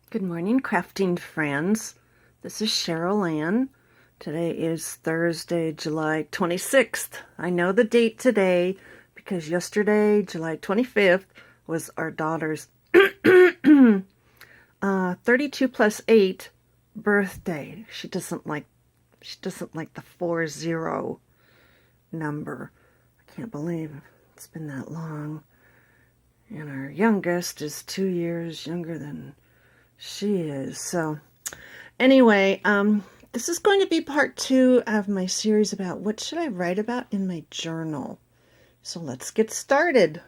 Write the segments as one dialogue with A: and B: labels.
A: Good morning, crafting friends. This is Cheryl Ann. Today is Thursday, July 26th. I know the date today because yesterday, July 25th, was our daughter's 32 plus 8 birthday. She doesn't like the 40 number. I can't believe it's been that long. And our youngest is 2 years younger than she is. So anyway, this is going to be part 2 of my series about what should I write about in my journal. So let's get started.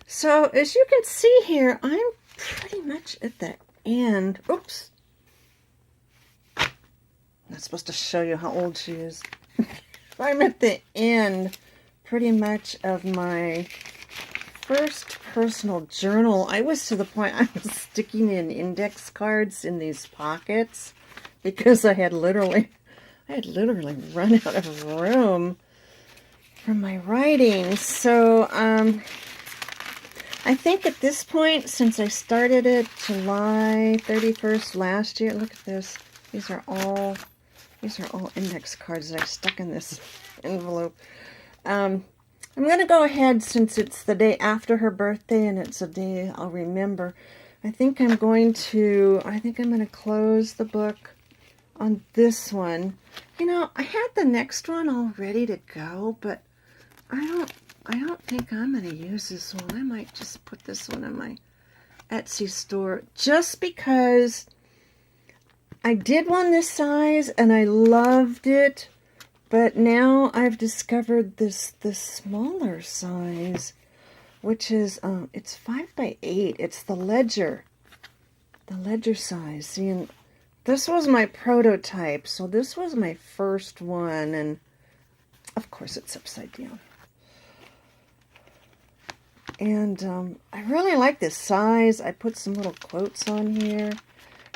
A: So as you can see here, I'm pretty much at the end. Oops. I'm not supposed to show you how old she is. I'm at the end pretty much of my first personal journal. I was to the point I was sticking in index cards in these pockets because I had literally run out of room for my writing. So I think at this point, since I started it July 31st last year, look at this. These are all index cards that I stuck in this envelope. I'm going to go ahead, since it's the day after her birthday and it's a day I'll remember. I think I'm going to close the book on this one. You know, I had the next one all ready to go, but I don't think I'm going to use this one. I might just put this one in my Etsy store just because I did one this size and I loved it. But now I've discovered this smaller size, which is it's 5 by 8. It's the ledger size. See, and this was my prototype, so this was my first one, and of course it's upside down. And I really like this size. I put some little quotes on here.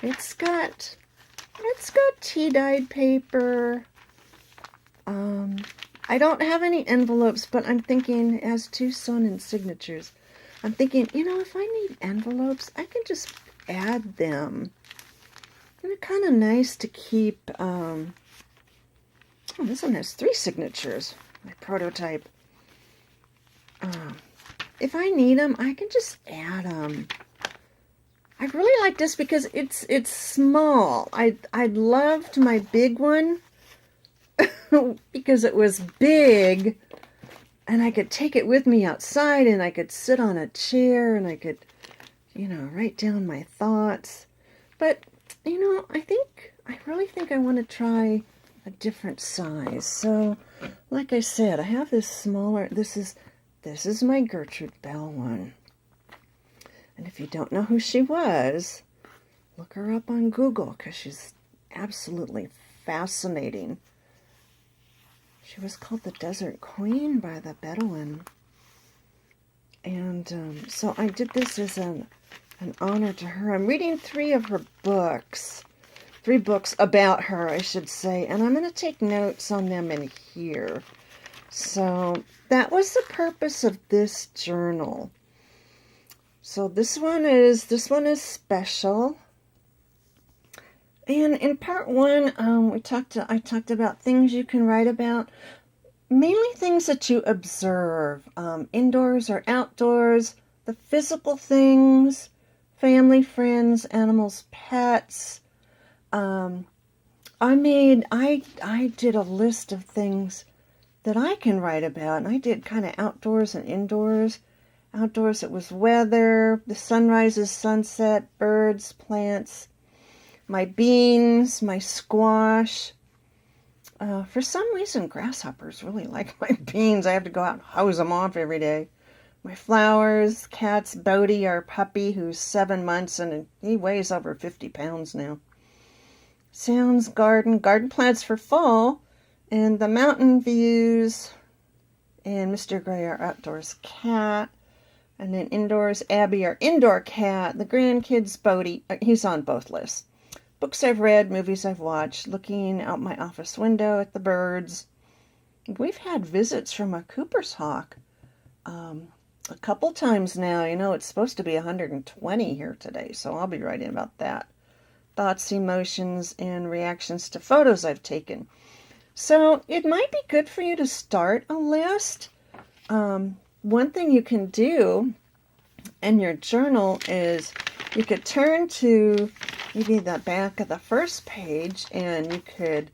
A: It's got tea-dyed paper. I don't have any envelopes, but I'm thinking it has 2 sewn-in signatures. I'm thinking, you know, if I need envelopes, I can just add them. And it's kind of nice to keep, oh, this one has 3 signatures, my prototype. If I need them, I can just add them. I really like this because it's small. I loved my big one because it was big and I could take it with me outside and I could sit on a chair and I could, you know, write down my thoughts. But, you know, I really think I want to try a different size. So, like I said, I have this smaller, this is my Gertrude Bell one. And if you don't know who she was, look her up on Google because she's absolutely fascinating. She was called the Desert Queen by the Bedouin. And so I did this as an honor to her. I'm reading 3 of her books. 3 books about her, I should say. And I'm going to take notes on them in here. So that was the purpose of this journal. So this one is special. And in part 1, I talked about things you can write about, mainly things that you observe, indoors or outdoors, the physical things, family, friends, animals, pets. I did a list of things that I can write about, and I did kind of outdoors and indoors. Outdoors, it was weather, the sunrises, sunset, birds, plants, my beans, my squash. For some reason, grasshoppers really like my beans. I have to go out and hose them off every day. My flowers, cats, Bodie, our puppy, who's 7 months, and he weighs over 50 pounds now. Sounds, garden plants for fall, and the mountain views, and Mr. Gray, our outdoors cat. And then indoors, Abby, our indoor cat. The grandkids, Bodie, he's on both lists. Books I've read, movies I've watched, looking out my office window at the birds. We've had visits from a Cooper's hawk. a couple times now. You know, it's supposed to be 120 here today, so I'll be writing about that. Thoughts, emotions, and reactions to photos I've taken. So it might be good for you to start a list. One thing you can do in your journal is you could turn to maybe the back of the first page and you could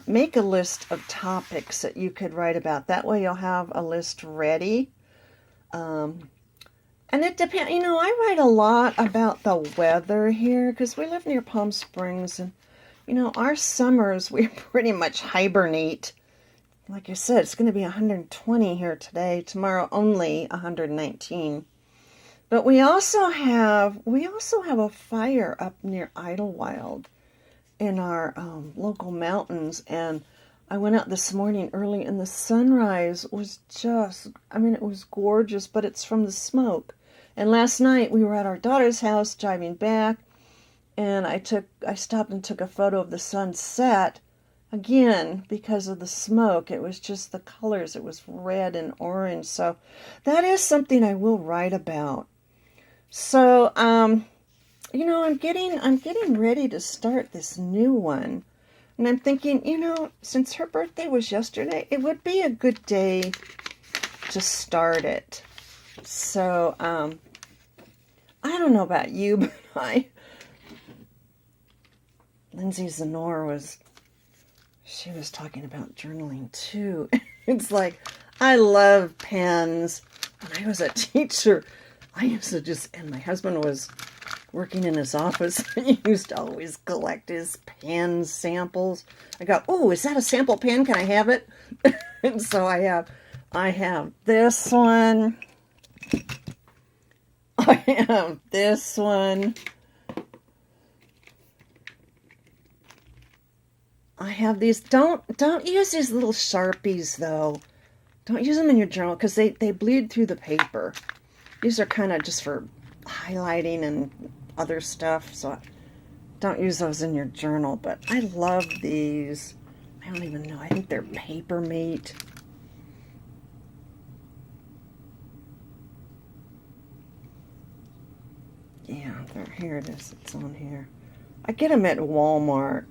A: make a list of topics that you could write about. That way you'll have a list ready. And it depends, you know, I write a lot about the weather here because we live near Palm Springs, and, you know, our summers, we pretty much hibernate. Like I said, it's going to be 120 here today, tomorrow only 119. But we also have a fire up near Idlewild in our local mountains, and I went out this morning early, and the sunrise was just, I mean, it was gorgeous, but it's from the smoke. And last night we were at our daughter's house driving back, and I stopped and took a photo of the sunset. Again, because of the smoke, it was just the colors. It was red and orange. So that is something I will write about. So, you know, I'm getting ready to start this new one. And I'm thinking, you know, since her birthday was yesterday, it would be a good day to start it. So, I don't know about you, but Lindsay Zenor she was talking about journaling too. It's like, I love pens. When I was a teacher, I used to and my husband was working in his office, and he used to always collect his pen samples. I go, oh, is that a sample pen? Can I have it? And so I have this one. I have this one. I have these. Don't use these little Sharpies though. Don't use them in your journal because they bleed through the paper. These are kind of just for highlighting and other stuff, so don't use those in your journal. But I love these. I don't even know. I think they're Papermate. Yeah, here it is. It's on here. I get them at Walmart.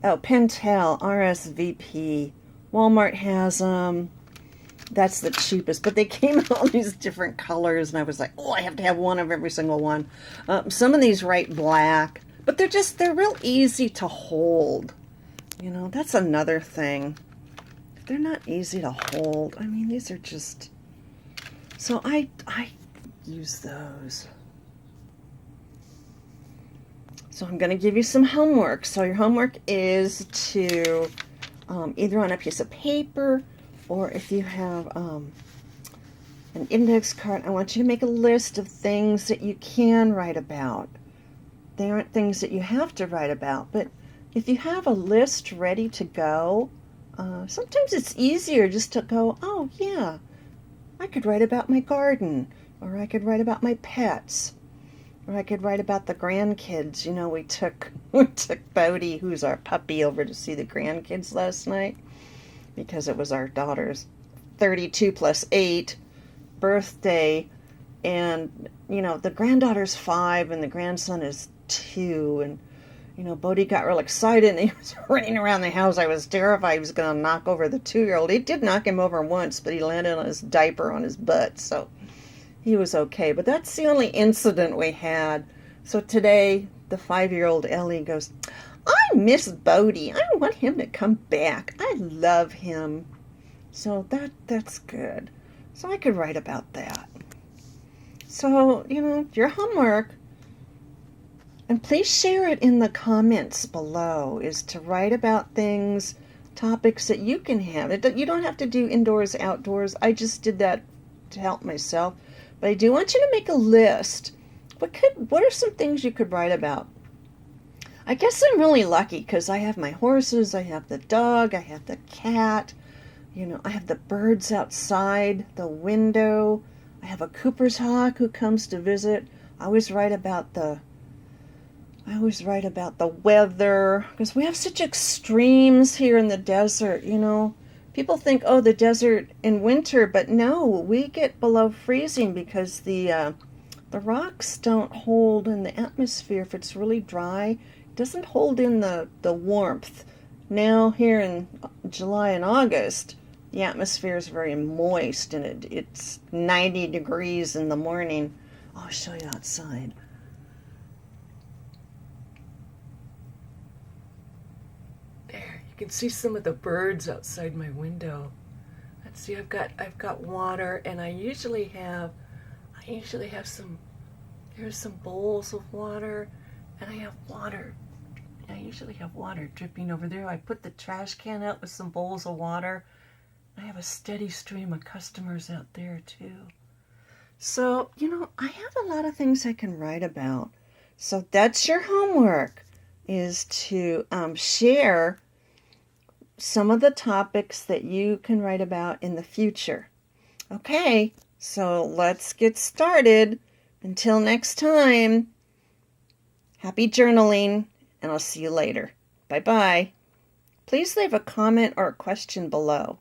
A: Oh, Pentel RSVP. Walmart has them. That's the cheapest. But they came in all these different colors, and I was like, oh, I have to have one of every single one. Some of these write black, but they're real easy to hold. You know, that's another thing. If they're not easy to hold, I mean, these are just... So I use those. So I'm going to give you some homework. So your homework is to either on a piece of paper, or if you have an index card, I want you to make a list of things that you can write about. They aren't things that you have to write about, but if you have a list ready to go, sometimes it's easier just to go, oh yeah, I could write about my garden, or I could write about my pets. Or I could write about the grandkids. You know, we took Bodie, who's our puppy, over to see the grandkids last night because it was our daughter's 32 plus 8 birthday. And, you know, the granddaughter's 5 and the grandson is 2. And, you know, Bodie got real excited and he was running around the house. I was terrified he was going to knock over the 2-year-old. He did knock him over once, but he landed on his diaper on his butt. So he was okay, but that's the only incident we had. So today, the 5-year-old Ellie goes, I miss Bodie. I want him to come back. I love him. So that's good. So I could write about that. So, you know, your homework, and please share it in the comments below, is to write about things, topics that you can have. You don't have to do indoors, outdoors. I just did that to help myself. But I do want you to make a list. What are some things you could write about? I guess I'm really lucky because I have my horses, I have the dog, I have the cat, you know, I have the birds outside the window. I have a Cooper's hawk who comes to visit. I always write about the weather because we have such extremes here in the desert, you know. People think, oh, the desert in winter, but no, we get below freezing because the rocks don't hold in the atmosphere. If it's really dry, it doesn't hold in the warmth. Now here in July and August, the atmosphere is very moist and it's 90 degrees in the morning. I'll show you outside. There, you can see some of the birds outside my window. Let's see, I've got water, and I usually have some, here's some bowls of water, and I have water. I usually have water dripping over there. I put the trash can out with some bowls of water. I have a steady stream of customers out there too. So, I have a lot of things I can write about. So that's your homework, is to share some of the topics that you can write about in the future. Okay, so let's get started. Until next time, happy journaling, and I'll see you later. Bye-bye. Please leave a comment or a question below.